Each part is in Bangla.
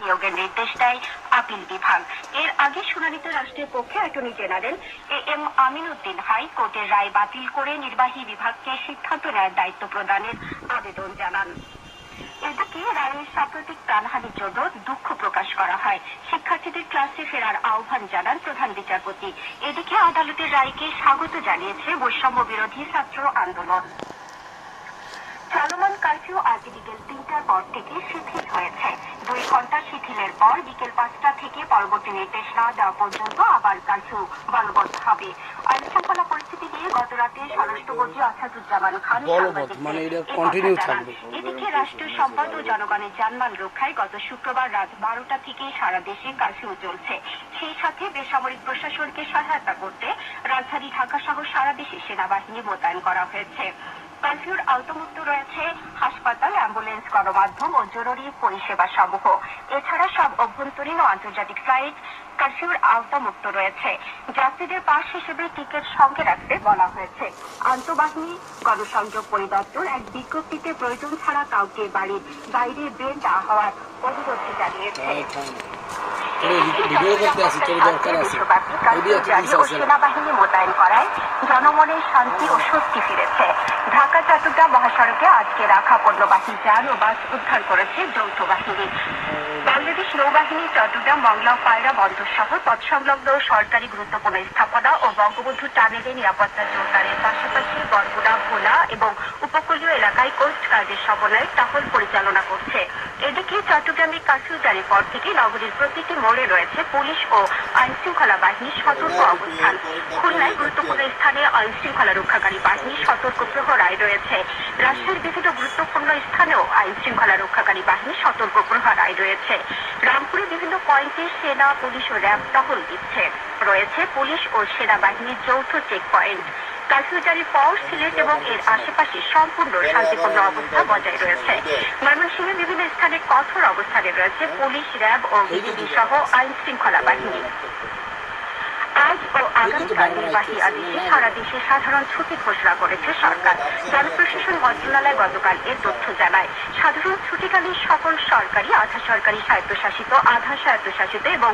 নিয়োগের নির্দেশ দেয় আপিল বিভাগ। এর আগে শুনানিতে রাষ্ট্রের পক্ষে attorney general M Amin Uddin হাইকোর্টের রায় বাতিল করে নির্বাহী বিভাগকে সিদ্ধান্ত নেওয়ার দায়িত্ব প্রদানের আবেদন জানান। এদিকে রায়ের সাম্প্রতিক প্রাণহানির জন্য দুঃখ প্রকাশ করা হয়। শিক্ষার্থীদের ক্লাসে ফেরার আহ্বান জানান প্রধান বিচারপতি। এদিকে আদালতের রায়কে স্বাগত জানিয়েছে বৈষম্য বিরোধী ছাত্র আন্দোলন। চলমান কারফিউ আজ বিকেল ৩টার পর থেকে শিথিল হয়েছে। ২ ঘন্টা শিথিলের পর বিকেল ৫টা থেকে পরবর্তী নির্দেশ না দেওয়া পর্যন্ত আবার কারফিউ বলবৎ হবে। আইন শৃঙ্খলা পরিস্থিতি নিয়ে গত রাতে স্বরাষ্ট্রমন্ত্রী আসাদুজ্জামান খান এদিকে রাষ্ট্রীয় সম্পদ ও জনগণের জানমাল রক্ষায় গত শুক্রবার রাত ১২টা থেকে সারা দেশে কারফিউ চলছে। সেই সাথে বেসামরিক প্রশাসনকে সহায়তা করতে রাজধানী ঢাকা সহ সারা দেশে সেনাবাহিনী মোতায়েন করা হয়েছে। কারফিউর আওতামুক্ত রয়েছে হাসপাতাল, অ্যাম্বুলেন্স, গণমাধ্যম ও জরুরি পরিষেবা সমূহ। এছাড়া সব অভ্যন্তরীণ ও আন্তর্জাতিক ফ্লাইট কারফিউর আওতামুক্ত রয়েছে। যাত্রীদের পাস হিসেবে টিকিট সঙ্গে রাখতে বলা হয়েছে। আন্তঃবাহিনী গণসংযোগ পরিদপ্তর এক বিজ্ঞপ্তিতে প্রয়োজন ছাড়া কাউকে বাড়ির বাইরে বের না হওয়ার অনুরোধ জানিয়েছে। সেনাবাহিনী মোতায়েন করায় জনমনে শান্তি ও স্বস্তি ফিরেছে। ঢাকা চট্টগ্রাম মহাসড়কে আজকে রাখা পণ্যবাহী যান ও বাস উদ্ধার করেছে যৌথ বাহিনী। বাংলাদেশ নৌবাহিনী চট্টগ্রাম মংলা পায়রা বন্দর সহ তৎসংলগ্ন সরকারি গুরুত্বপূর্ণ স্থাপনা ও বঙ্গবন্ধু টানেলে নিরাপত্তা জোরদারের পাশাপাশি বরগুনা, ভোলা এবং উপকূলীয় এলাকায় কোস্ট গার্ডের সমন্বয়ে টহল পরিচালনা করছে। এদিকে চট্টগ্রামে কারফিউ জারির পর থেকে নগরীর প্রতিটি মোড়ে রয়েছে পুলিশ ও আইন শৃঙ্খলা বাহিনীর সতর্ক অবস্থান। খুলনায় গুরুত্বপূর্ণ স্থানে আইন শৃঙ্খলা রক্ষাকারী বাহিনীর সতর্ক প্রহরায় রয়েছে। রাষ্ট্রের বিভিন্ন গুরুত্বপূর্ণ স্থানেও আইন শৃঙ্খলা রক্ষাকারী বাহিনীর সতর্ক প্রহরায় রয়েছে। রামপুরে বিভিন্ন পয়েন্টে সেনা, পুলিশ ও র্যাব টহল দিচ্ছে। রয়েছে পুলিশ ও সেনাবাহিনীর যৌথ চেক পয়েন্ট। কারফিউ জারির পর সিলেট এবং এর আশেপাশে সম্পূর্ণ শান্তিপূর্ণ অবস্থা বজায় রয়েছে। ময়মনসিংহের বিভিন্ন স্থানে কঠোর অবস্থানে রয়েছে পুলিশ, র্যাব ও বিজিবি সহ আইন শৃঙ্খলা বাহিনী। আজ ও আগামীকাল নির্বাহী আদেশে সারা দেশে সাধারণ ছুটি ঘোষণা করেছে সরকার। জনপ্রশাসন মন্ত্রণালয় গতকাল এ তথ্য জানায়। সাধারণ ছুটিকালীন সকল সরকারি, আধা সরকারি, স্বায়ত্তশাসিত, আধা স্বায়ত্তশাসিত এবং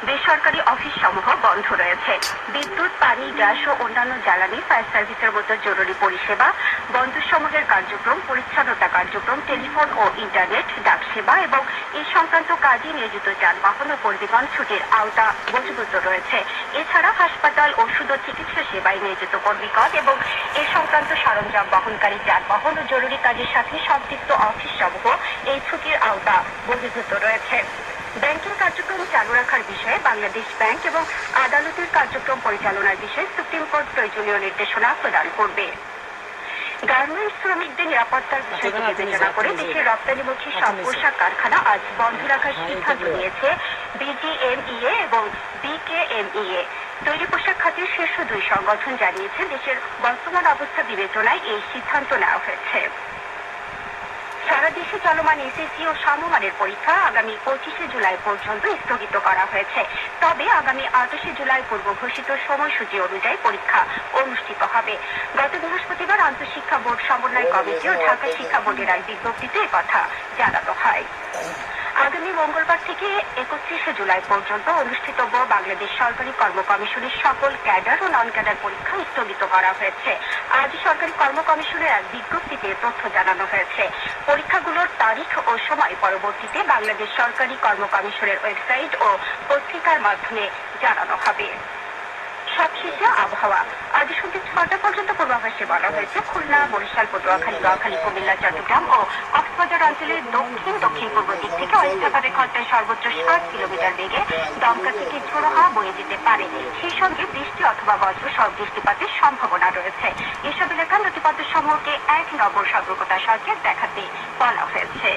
বেসরকারি অফিস সমূহ বন্ধ রয়েছে। বিদ্যুৎ, পানি, গ্যাস ও অন্যান্য জ্বালানি, ফায়ার সার্ভিসের মতো জরুরি পরিষেবা, বন্দর সমূহের কার্যক্রম, পরিচ্ছন্নতা কার্যক্রম, টেলিফোন ও ইন্টারনেট, ডাক সেবা এবং এই সংক্রান্ত কাজে নিয়োজিত যানবাহন ও কর্মীগণ ছুটির আওতা বহির্ভূত রয়েছে। এছাড়া হাসপাতাল, ওষুধ ও চিকিৎসা সেবায় নিয়োজিত কর্মীগণ এবং এ সংক্রান্ত সরঞ্জাম বহনকারী যানবাহন ও জরুরি কাজের সাথে সম্পৃক্ত অফিস সমূহ এই ছুটির আওতা বহির্ভূত রয়েছে। ব্যাংকিং কার্যক্রম চালু রাখার বিষয়ে বাংলাদেশ ব্যাংক এবং আদালতের কার্যক্রম পরিচালনার বিষয়ে সুপ্রিম কোর্ট প্রয়োজনীয় নির্দেশনা প্রদান করবে। গার্মেন্টস শ্রমিকদের নিরাপত্তার বিষয়টি বিবেচনা করে দেশের রপ্তানিমুখী সব পোশাক কারখানা আজ বন্ধ রাখার সিদ্ধান্ত নিয়েছে বিজিএমইএ এবং বিকেএমইএ। তৈরি পোশাক খাতের শীর্ষ 2 সংগঠন জানিয়েছে দেশের বর্তমান অবস্থা বিবেচনায় এই সিদ্ধান্ত নেওয়া হয়েছে। সারা দেশে চলমান এসএসসি ও সমমানের পরীক্ষা আগামী 25শে জুলাই পর্যন্ত স্থগিত করা হয়েছে। তবে আগামী 28শে জুলাই পূর্ব ঘোষিত সময়সূচি অনুযায়ী পরীক্ষা অনুষ্ঠিত হবে। গত বৃহস্পতিবার আন্তঃশিক্ষা বোর্ড সমন্বয় কমিটি ও ঢাকা শিক্ষা বোর্ডের এক বিজ্ঞপ্তিতে একথা জানানো হয়। আগামী মঙ্গলবার থেকে 31শে জুলাই পর্যন্ত অনুষ্ঠিতব্য বাংলাদেশ সরকারি কর্ম কমিশনের সকল ক্যাডার ও নন ক্যাডার পরীক্ষা স্থগিত করা হয়েছে। আজ সরকারি কর্ম কমিশনের এক বিজ্ঞপ্তিতে তথ্য জানানো হয়েছে। পরীক্ষাগুলোর তারিখ ও সময় পরবর্তীতে বাংলাদেশ সরকারি কর্ম কমিশনের ওয়েবসাইট ও পত্রিকার মাধ্যমে জানানো হবে। সবশেষে আবহাওয়া। আজ সন্ধ্যে 6টা পর্যন্ত পূর্বাভাসে বলা হয়েছে খুলনা, বরিশাল, পটুয়াখালী, নোয়াখালী, কুমিল্লা, চট্টগ্রাম ও কক্সবাজার অঞ্চলের দক্ষিণ দক্ষিণ পূর্ব দিক থেকে অস্থাভাবে ঘন্টায় সর্বোচ্চ 60 কিলোমিটার বেগে দমকা থেকে ঝোড়ো হাওয়া বয়ে যেতে পারে। সেই সঙ্গে বৃষ্টি অথবা বজ্র সহ বৃষ্টিপাতের সম্ভাবনা রয়েছে। এসব এলাকার নদীপথ সমূহকে 1 নম্বর সতর্কতা সঙ্গে দেখাতে বলা হয়েছে।